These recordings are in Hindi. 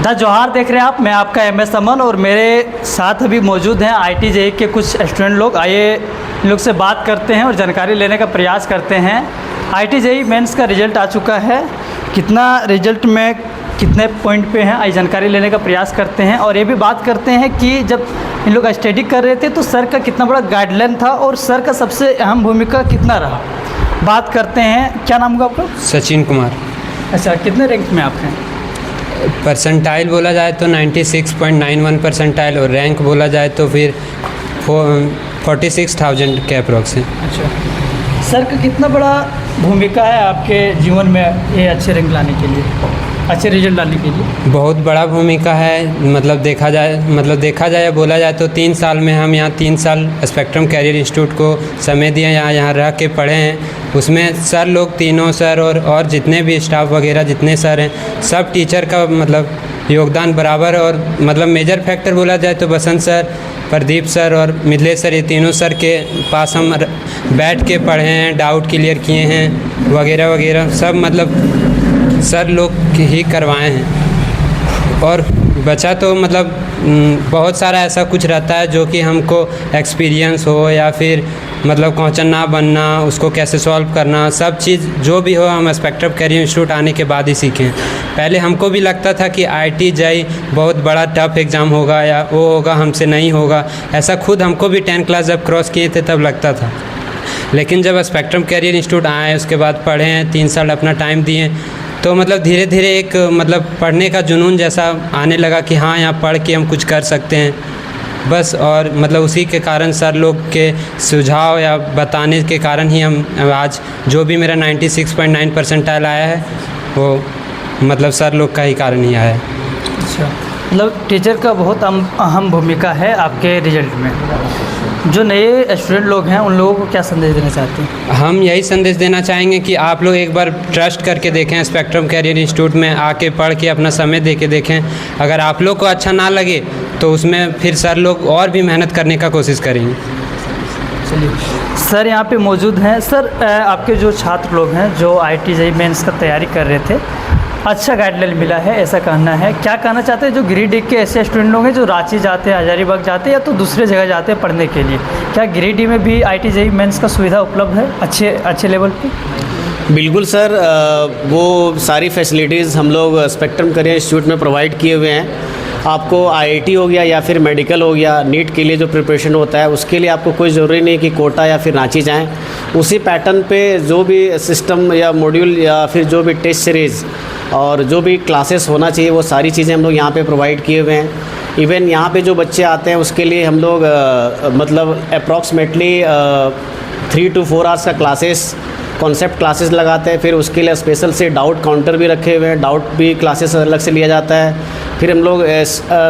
द जौहर देख रहे हैं आप। मैं आपका MS अमन और मेरे साथ अभी मौजूद हैं IIT JEE के कुछ स्टूडेंट लोग। आइए इन लोग से बात करते हैं और जानकारी लेने का प्रयास करते हैं। IIT JEE मेंस का रिज़ल्ट आ चुका है, कितना रिज़ल्ट में कितने पॉइंट पे हैं, आइए जानकारी लेने का प्रयास करते हैं। और ये भी बात करते हैं कि जब इन लोग स्टडी कर रहे थे तो सर का कितना बड़ा गाइडलाइन था और सर का सबसे अहम भूमिका कितना रहा। बात करते हैं। क्या नाम होगा आपका? सचिन कुमार। अच्छा, कितने रैंक में आप हैं? परसेंटाइल बोला जाए तो 96.91 परसेंटाइल और रैंक बोला जाए तो फिर 46,000 के अप्रॉक्स है। अच्छा, सर का कितना बड़ा भूमिका है आपके जीवन में ये अच्छे रैंक लाने के लिए, अच्छे रिजल्ट लाने के लिए? बहुत बड़ा भूमिका है। मतलब देखा जाए या बोला जाए तो 3 साल में हम यहाँ 3 साल स्पेक्ट्रम कैरियर इंस्टीट्यूट को समय दिए, यहाँ रह के पढ़े हैं। उसमें सर लोग तीनों सर और जितने भी स्टाफ वगैरह जितने सर हैं सब टीचर का मतलब योगदान बराबर। और मतलब मेजर फैक्टर बोला जाए तो बसंत सर, प्रदीप सर और मिथिलेश सर, ये तीनों सर के पास हम बैठ के पढ़े हैं, डाउट क्लियर किए हैं वगैरह वगैरह सब मतलब सर लोग ही करवाए हैं। और बचा तो मतलब बहुत सारा ऐसा कुछ रहता है जो कि हमको एक्सपीरियंस हो या फिर मतलब क्वेश्चन ना बनना, उसको कैसे सॉल्व करना, सब चीज़ जो भी हो हम स्पेक्ट्रम कैरियर इंस्टीट्यूट आने के बाद ही सीखें। पहले हमको भी लगता था कि IIT JEE बहुत बड़ा टफ एग्ज़ाम होगा या वो होगा, हमसे नहीं होगा। ऐसा खुद हमको भी 10 क्लास जब क्रॉस किए थे तब लगता था। लेकिन जब स्पेक्ट्रम कैरियर इंस्टीट्यूट आए, उसके बाद पढ़े हैं, 3 साल अपना टाइम दिए, तो मतलब धीरे धीरे एक मतलब पढ़ने का जुनून जैसा आने लगा कि हाँ यहाँ पढ़ के हम कुछ कर सकते हैं बस। और मतलब उसी के कारण सर लोग के सुझाव या बताने के कारण ही हम आज जो भी मेरा 96.9 परसेंटाइल आया है वो मतलब सर लोग का ही कारण ही आया है। अच्छा, मतलब टीचर का बहुत अहम भूमिका है आपके रिजल्ट में। जो नए स्टूडेंट लोग हैं उन लोगों को क्या संदेश देना चाहते हैं? हम यही संदेश देना चाहेंगे कि आप लोग एक बार ट्रस्ट करके देखें, स्पेक्ट्रम कैरियर इंस्टीट्यूट में आके पढ़ के अपना समय दे के देखें। अगर आप लोग को अच्छा ना लगे तो उसमें फिर सर लोग और भी मेहनत करने का कोशिश करेंगे। चलिए, सर यहाँ पे मौजूद हैं। सर, आपके जो छात्र लोग हैं जो IIT JEE मेंस का तैयारी कर रहे थे, अच्छा गाइडलाइन मिला है ऐसा कहना है, क्या कहना चाहते हैं जो गिरिडीह के ऐसे स्टूडेंट लोग हैं जो रांची जाते हैं, हजारीबाग जाते हैं या तो दूसरे जगह जाते हैं पढ़ने के लिए, क्या गिरिडीह में भी IIT JEE मेंस का सुविधा उपलब्ध है अच्छे लेवल पे? बिल्कुल सर, वो सारी फैसिलिटीज़ हम लोग स्पेक्ट्रम कैरियर इंस्टीट्यूट में प्रोवाइड किए हुए हैं। आपको IIT हो गया या फिर मेडिकल हो गया, नीट के लिए जो प्रिपरेशन होता है उसके लिए आपको कोई ज़रूरी नहीं कि कोटा या फिर रांची जाएं। उसी पैटर्न पे जो भी सिस्टम या मॉड्यूल या फिर जो भी टेस्ट सीरीज़ और जो भी क्लासेस होना चाहिए वो सारी चीज़ें हम लोग यहाँ पे प्रोवाइड किए हुए हैं। इवन यहाँ पे जो बच्चे आते हैं उसके लिए हम लोग मतलब अप्रॉक्सीमेटली 3 to 4 आवर्स का क्लासेस कॉन्सेप्ट क्लासेस लगाते हैं। फिर उसके लिए स्पेशल से डाउट काउंटर भी रखे हुए हैं, डाउट भी क्लासेस अलग से लिया जाता है। फिर हम लोग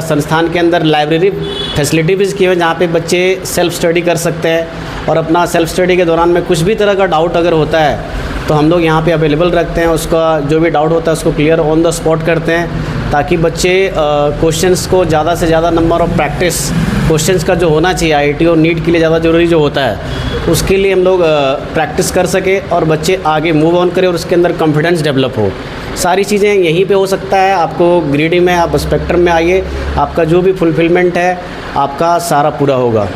संस्थान के अंदर लाइब्रेरी फैसिलिटी भी किए हुए हैं जहाँ पे बच्चे सेल्फ स्टडी कर सकते हैं और अपना सेल्फ स्टडी के दौरान में कुछ भी तरह का डाउट अगर होता है तो हम लोग यहाँ पे अवेलेबल रखते हैं। उसका जो भी डाउट होता है उसको क्लियर ऑन द स्पॉट करते हैं ताकि बच्चे क्वेश्चंस को ज़्यादा से ज़्यादा नंबर ऑफ प्रैक्टिस क्वेश्चंस का जो होना चाहिए IIT और नीट के लिए ज़्यादा ज़रूरी जो होता है उसके लिए हम लोग प्रैक्टिस कर सके और बच्चे आगे मूव ऑन करें और उसके अंदर कॉन्फिडेंस डेवलप हो। सारी चीज़ें यहीं पे हो सकता है। आपको गिरिडीह में आप स्पेक्ट्रम में आइए, आपका जो भी फुलफिलमेंट है आपका सारा पूरा होगा।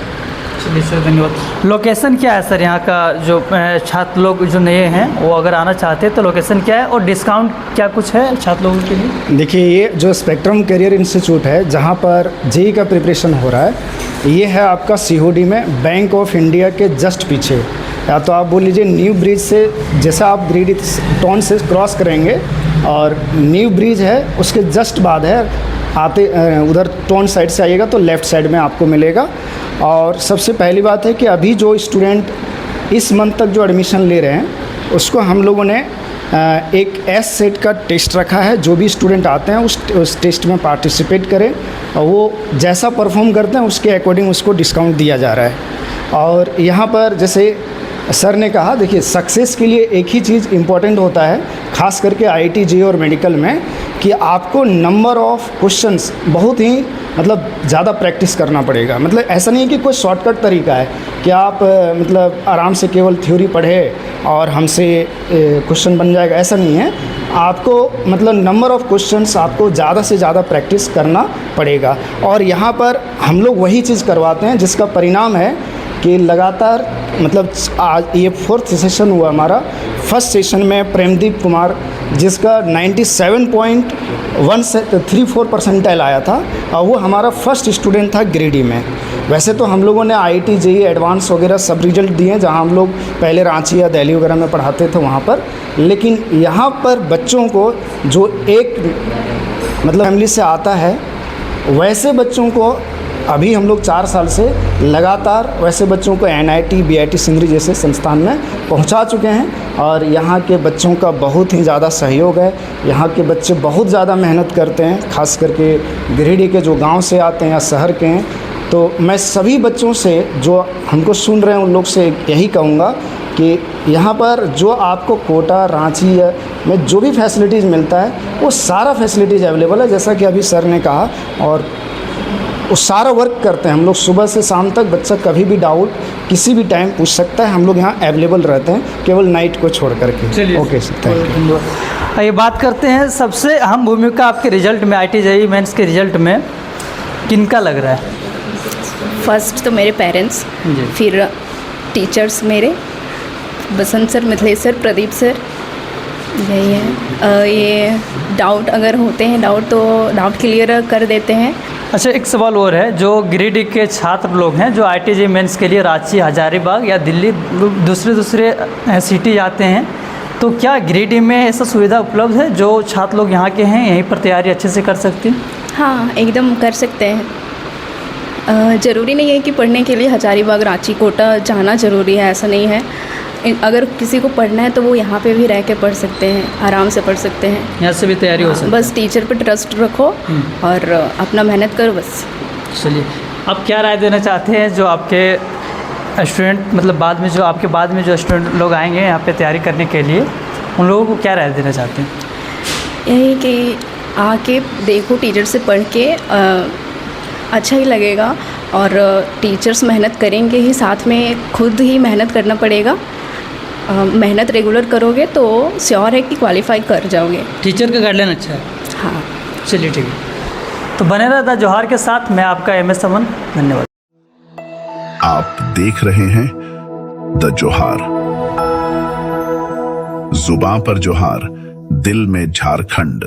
चलिए सर, धन्यवाद। लोकेशन क्या है सर यहाँ का? जो छात्र लोग जो नए हैं वो अगर आना चाहते हैं तो लोकेशन क्या है और डिस्काउंट क्या कुछ है छात्र लोगों के लिए? देखिए, ये जो स्पेक्ट्रम कैरियर इंस्टीट्यूट है जहाँ पर JEE का प्रिपरेशन हो रहा है, ये है आपका COD में बैंक ऑफ इंडिया के जस्ट पीछे, या तो आप बोल लीजिए न्यू ब्रिज से जैसा आप गिरिडीह टाउन से क्रॉस करेंगे और न्यू ब्रिज है उसके जस्ट बाद है, आते उधर टाउन साइड से आइएगा तो लेफ़्ट साइड में आपको मिलेगा। और सबसे पहली बात है कि अभी जो स्टूडेंट इस मंथ तक जो एडमिशन ले रहे हैं उसको हम लोगों ने एक SSET का टेस्ट रखा है। जो भी स्टूडेंट आते हैं उस टेस्ट में पार्टिसिपेट करें और वो जैसा परफॉर्म करते हैं उसके अकॉर्डिंग उसको डिस्काउंट दिया जा रहा है। और यहाँ पर जैसे सर ने कहा, देखिए सक्सेस के लिए एक ही चीज़ इम्पॉर्टेंट होता है, ख़ास करके IIT JEE और मेडिकल में, कि आपको नंबर ऑफ़ क्वेश्चंस बहुत ही मतलब ज़्यादा प्रैक्टिस करना पड़ेगा। मतलब ऐसा नहीं है कि कोई शॉर्टकट तरीका है कि आप मतलब आराम से केवल थ्योरी पढ़े और हमसे क्वेश्चन बन जाएगा, ऐसा नहीं है। आपको मतलब नंबर ऑफ़ क्वेश्चंस आपको ज़्यादा से ज़्यादा प्रैक्टिस करना पड़ेगा। और यहाँ पर हम लोग वही चीज़ करवाते हैं जिसका परिणाम है कि लगातार मतलब आज ये 4th सेशन हुआ हमारा। फर्स्ट सेशन में प्रेमदीप कुमार जिसका 97.134 परसेंटाइल आया था, और वो हमारा फर्स्ट स्टूडेंट था ग्रेडी में। वैसे तो हम लोगों ने IIT JEE एडवांस वगैरह सब रिजल्ट दिए हैं, जहां हम लोग पहले रांची या दिल्ली वगैरह में पढ़ाते थे वहाँ पर, लेकिन यहाँ पर बच्चों को जो एक मतलब फैमिली से आता है वैसे बच्चों को अभी हम लोग 4 साल से लगातार वैसे बच्चों को NIT BIT सिंगरी जैसे संस्थान में पहुंचा चुके हैं। और यहाँ के बच्चों का बहुत ही ज़्यादा सहयोग है। यहाँ के बच्चे बहुत ज़्यादा मेहनत करते हैं, खास करके गिरिडीह के जो गांव से आते हैं या शहर के हैं। तो मैं सभी बच्चों से जो हमको सुन रहे हैं उन लोग से यही कहूँगा कि यहाँ पर जो आपको कोटा रांची में जो भी फैसिलिटीज़ मिलता है वो सारा फैसिलिटीज़ अवेलेबल है, जैसा कि अभी सर ने कहा। और वो सारा वर्क करते हैं हम लोग, सुबह से शाम तक बच्चा कभी भी डाउट किसी भी टाइम पूछ सकता है। हम लोग यहाँ अवेलेबल रहते हैं, केवल नाइट को छोड़ करके। चलिए, ओके सर, थैंक यू। ये बात करते हैं सबसे अहम भूमिका आपके रिजल्ट में, IIT JEE मेंस के रिजल्ट में किनका लग रहा है? फर्स्ट तो मेरे पेरेंट्स, जी। फिर टीचर्स मेरे, Basant sir, Mithilesh sir, Pradeep sir, यही है। ये डाउट अगर होते हैं तो डाउट क्लियर कर देते हैं। अच्छा, एक सवाल और है, जो गिरिडीह के छात्र लोग हैं जो IIT JEE मेंस के लिए रांची, हजारीबाग या दिल्ली दूसरे सिटी जाते हैं, तो क्या गिरिडीह में ऐसा सुविधा उपलब्ध है जो छात्र लोग यहाँ के हैं यहीं पर तैयारी अच्छे से कर सकते हैं? हाँ, एकदम कर सकते हैं। ज़रूरी नहीं है कि पढ़ने के लिए हजारीबाग, रांची, कोटा जाना ज़रूरी है, ऐसा नहीं है। अगर किसी को पढ़ना है तो वो यहाँ पे भी रह के पढ़ सकते हैं, आराम से पढ़ सकते हैं। यहाँ से भी तैयारी हो सकती है? बस टीचर पे ट्रस्ट रखो और अपना मेहनत करो बस। चलिए, आप क्या राय देना चाहते हैं जो आपके स्टूडेंट मतलब बाद में जो स्टूडेंट लोग आएंगे यहाँ पे तैयारी करने के लिए, उन लोगों को क्या राय देना चाहते हैं? यही कि आके देखो, टीचर से पढ़ के अच्छा ही लगेगा। और टीचर्स मेहनत करेंगे ही, साथ में खुद ही मेहनत करना पड़ेगा। मेहनत रेगुलर करोगे तो श्योर है कि क्वालिफाई कर जाओगे। टीचर का गाइडलाइन अच्छा है? हाँ। चलिए, ठीक है। तो बने रहा द जोहार के साथ, मैं आपका MS अमन। धन्यवाद। आप देख रहे हैं द जोहार। जुबां पर जोहार, दिल में झारखंड।